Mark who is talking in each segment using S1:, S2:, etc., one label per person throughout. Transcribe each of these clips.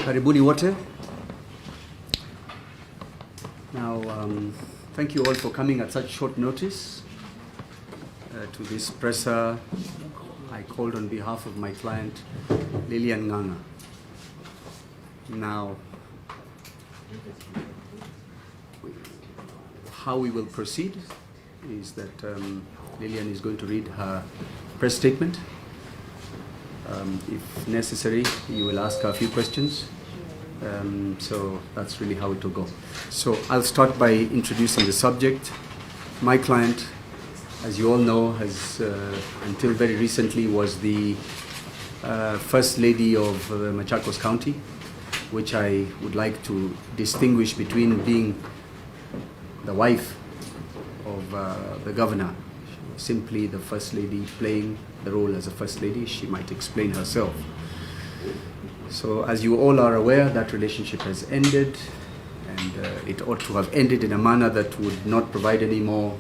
S1: Karibuni wote. Now, thank you all for coming at such short notice to this presser. I called on behalf of my client, Lilian Nganga. Now, how we will proceed is that Lilian is going to read her press statement. If necessary, you will ask her a few questions. So that's really how it will go. So I'll start by introducing the subject. My client, as you all know, has until very recently was the First Lady of Machakos County, which I would like to distinguish between being the wife of the governor, simply the First Lady playing the role as a First Lady. She might explain herself. So as you all are aware, that relationship has ended, and it ought to have ended in a manner that would not provide any more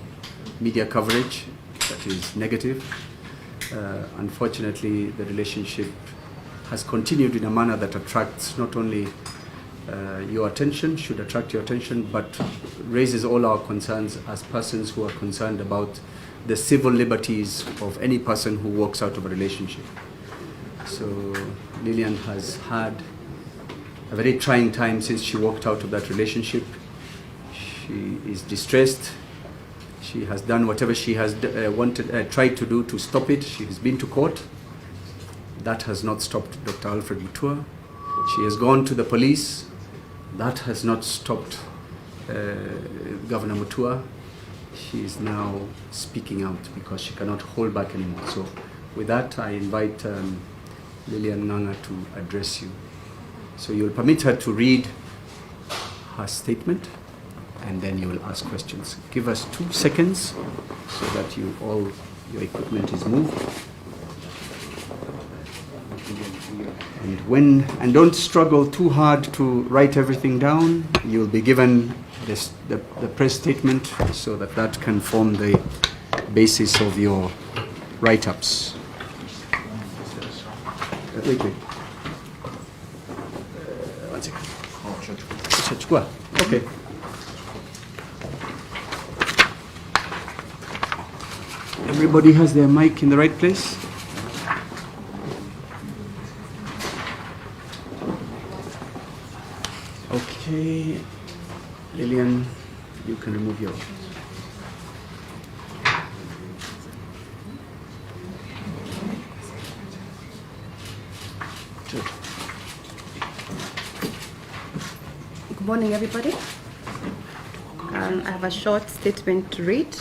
S1: media coverage that is negative. Unfortunately, the relationship has continued in a manner that attracts not only your attention, should attract your attention, but raises all our concerns as persons who are concerned about the civil liberties of any person who walks out of a relationship. So Lilian has had a very trying time since she walked out of that relationship. She is distressed. She has done whatever she has tried to do to stop it. She has been to court. That has not stopped Dr. Alfred Mutua. She has gone to the police. That has not stopped Governor Mutua. She is now speaking out because she cannot hold back anymore. So with that, I invite Lilian Nganga to address you. So you'll permit her to read her statement, and then you will ask questions. Give us 2 seconds so that your equipment is moved. And don't struggle too hard to write everything down. You'll be given the press statement so that can form the basis of your write-ups. Wait. 1 second. Okay. Everybody has their mic in the right place? Okay. Lilian, you can remove your...
S2: Good morning, everybody. I have a short statement to read.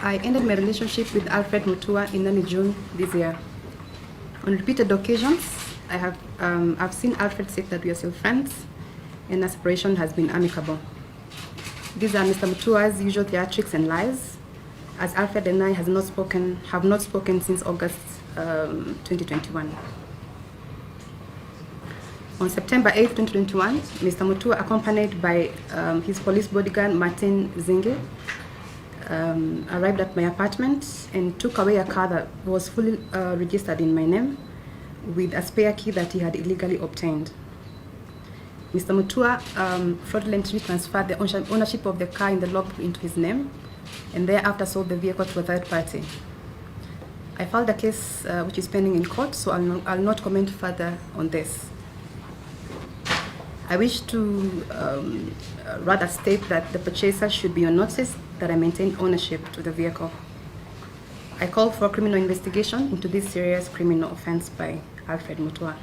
S2: I ended my relationship with Alfred Mutua in early June this year. On repeated occasions, I've seen Alfred say that we are still friends, and our separation has been amicable. These are Mr. Mutua's usual theatrics and lies, as Alfred and I have not spoken since August 2021. On September 8, 2021, Mr. Mutua, accompanied by his police bodyguard Martin Zinge, arrived at my apartment and took away a car that was fully registered in my name with a spare key that he had illegally obtained. Mr. Mutua fraudulently transferred the ownership of the car in the logbook into his name and thereafter sold the vehicle to a third party. I filed a case which is pending in court, so I'll not comment further on this. I wish to rather state that the purchaser should be on notice that I maintain ownership to the vehicle. I call for a criminal investigation into this serious criminal offense by Alfred Mutua.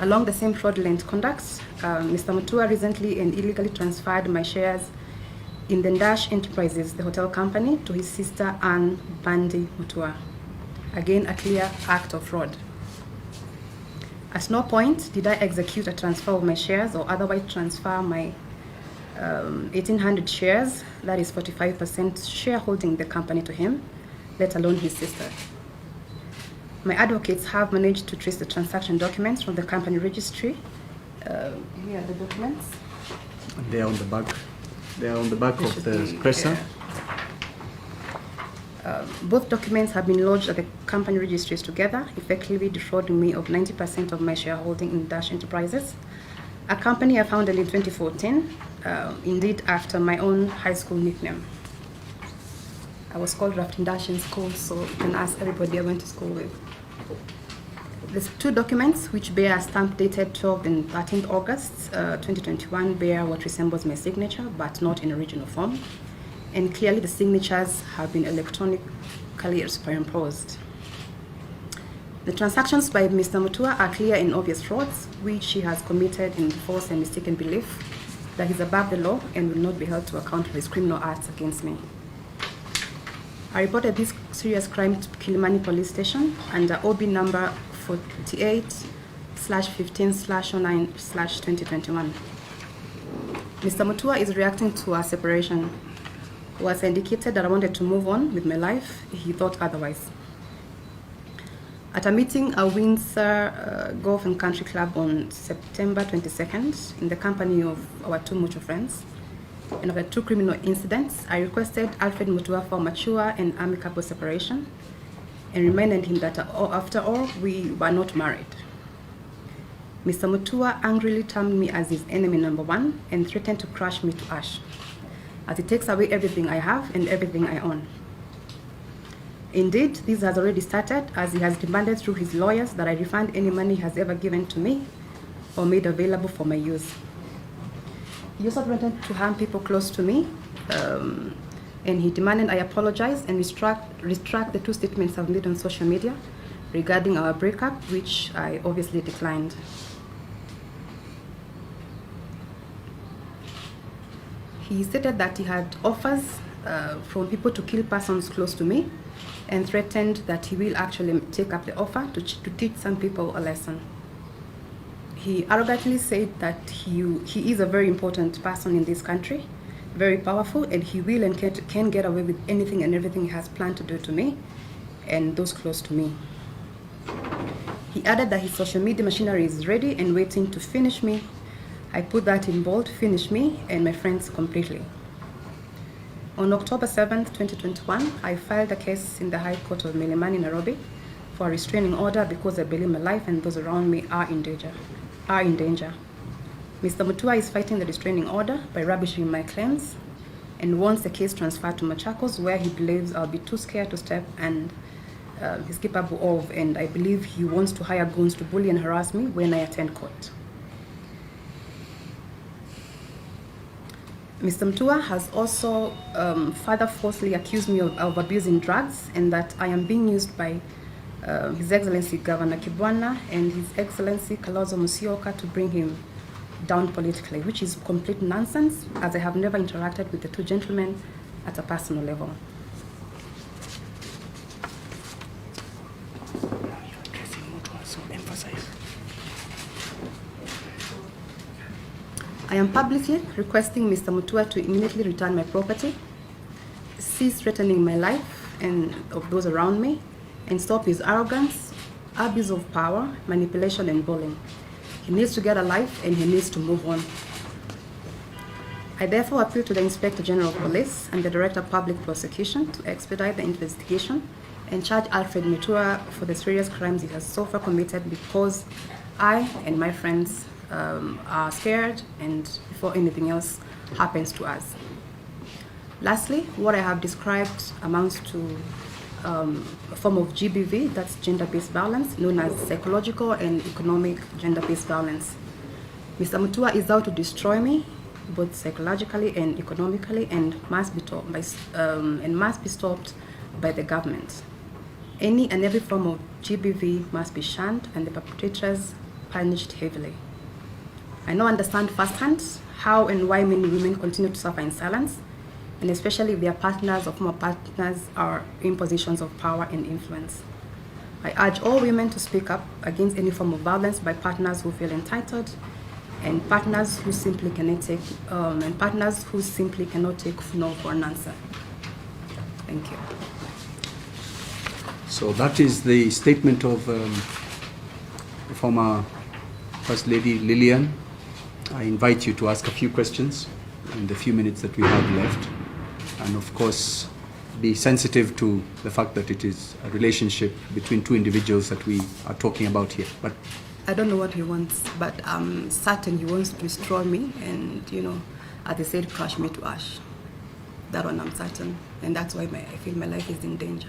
S2: Along the same fraudulent conducts, Mr. Mutua recently and illegally transferred my shares in the Dash Enterprises, the hotel company, to his sister Anne Bandi Mutua. Again, a clear act of fraud. At no point did I execute a transfer of my shares or otherwise transfer my 1,800 shares, that is 45% shareholding the company, to him, let alone his sister. My advocates have managed to trace the transaction documents from the company registry. Here are the documents.
S1: They are on the back. They are on the back of the presser.
S2: Both documents have been lodged at the company registries together, effectively defrauding me of 90% of my shareholding in Dash Enterprises, a company I founded in 2014, indeed after my own high school nickname. I was called Rafting Dash in school, so you can ask everybody I went to school with. There's two documents which bear a stamp dated 12 and 13th August 2021 bear what resembles my signature, but not in original form. And clearly the signatures have been electronically superimposed. The transactions by Mr. Mutua are clear and obvious frauds, which he has committed in false and mistaken belief that he's above the law and will not be held to account for his criminal acts against me. I reported this serious crime to Kilimani Police Station under OB number 48/15/09/2021. Mr. Mutua is reacting to our separation. Was indicated that I wanted to move on with my life. He thought otherwise. At a meeting at Windsor Golf and Country Club on September 22nd, in the company of our two mutual friends, and after two criminal incidents, I requested Alfred Mutua for mature and amicable separation and reminded him that after all, we were not married. Mr. Mutua angrily termed me as his enemy number one and threatened to crush me to ash, as he takes away everything I have and everything I own. Indeed, this has already started, as he has demanded through his lawyers that I refund any money he has ever given to me or made available for my use. He also threatened to harm people close to me, and he demanded I apologize and retract the two statements I've made on social media regarding our breakup, which I obviously declined. He stated that he had offers from people to kill persons close to me and threatened that he will actually take up the offer to teach some people a lesson. He arrogantly said that he is a very important person in this country, very powerful, and he will and can get away with anything and everything he has planned to do to me and those close to me. He added that his social media machinery is ready and waiting to finish me. I put that in bold, finish me and my friends completely. On October 7th, 2021, I filed a case in the High Court of Milimani, Nairobi, for a restraining order because I believe my life and those around me are in danger. Mr. Mutua is fighting the restraining order by rubbishing my claims and wants the case transferred to Machakos, where he believes I'll be too scared to step and he's capable of, and I believe he wants to hire goons to bully and harass me when I attend court. Mr. Mutua has also further falsely accused me of abusing drugs and that I am being used by His Excellency Governor Kibwana and His Excellency Kalonzo Musyoka to bring him down politically, which is complete nonsense, as I have never interacted with the two gentlemen at a personal level. I am publicly requesting Mr. Mutua to immediately return my property, cease threatening my life and of those around me, and stop his arrogance, abuse of power, manipulation, and bullying. He needs to get a life and he needs to move on. I therefore appeal to the Inspector General of Police and the Director of Public Prosecution to expedite the investigation and charge Alfred Mutua for the serious crimes he has so far committed, because I and my friends are scared and before anything else happens to us. Lastly, what I have described amounts to a form of GBV, that's gender-based violence, known as psychological and economic gender-based violence. Mr. Mutua is out to destroy me, both psychologically and economically, and must be stopped by the government. Any and every form of GBV must be shunned and the perpetrators punished heavily. I now understand firsthand how and why many women continue to suffer in silence, and especially if their partners or former partners are in positions of power and influence. I urge all women to speak up against any form of violence by partners who feel entitled and partners who simply cannot take no for an answer. Thank you.
S1: So that is the statement of former First Lady Lilian. I invite you to ask a few questions in the few minutes that we have left. And of course, be sensitive to the fact that it is a relationship between two individuals that we are talking about here. But
S2: I don't know what he wants, but I'm certain he wants to destroy me and, as they said, crush me to ash. That one I'm certain. And that's why I feel my life is in danger.